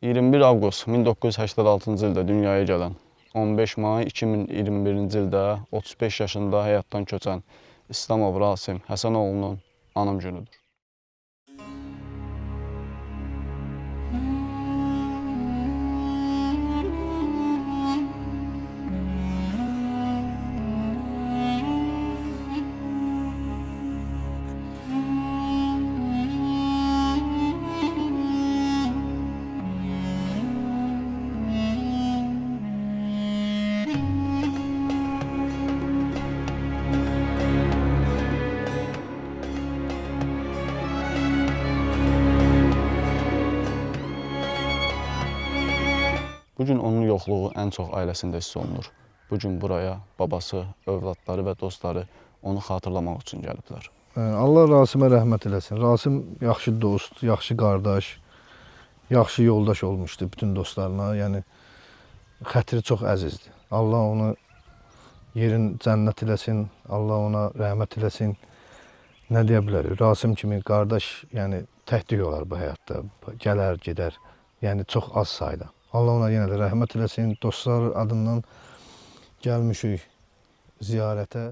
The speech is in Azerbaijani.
21 avqust 1986-cı ildə dünyaya gələn, 15 may 2021-ci ildə 35 yaşında həyatdan köçən İslamov Rasim Həsənoğlunun anım günüdür. Bugün onun yoxluğu ən çox ailəsində hiss olunur. Bugün buraya babası, övladları və dostları onu xatırlamaq üçün gəliblər. Allah Rasimə rəhmət eləsin. Rasim yaxşı dost, yaxşı qardaş, yaxşı yoldaş olmuşdu bütün dostlarına. Yəni xətri çox əzizdir. Allah onu yerin cənnət eləsin, Allah ona rəhmət eləsin. Nə deyə bilərik? Rasim kimi qardaş, yəni təklik olar bu həyatda. Gələr, gedər. Yəni çox az sayda. Allah ona yenə də rəhmət eləsin. Dostlar adından gəlmişik ziyarətə.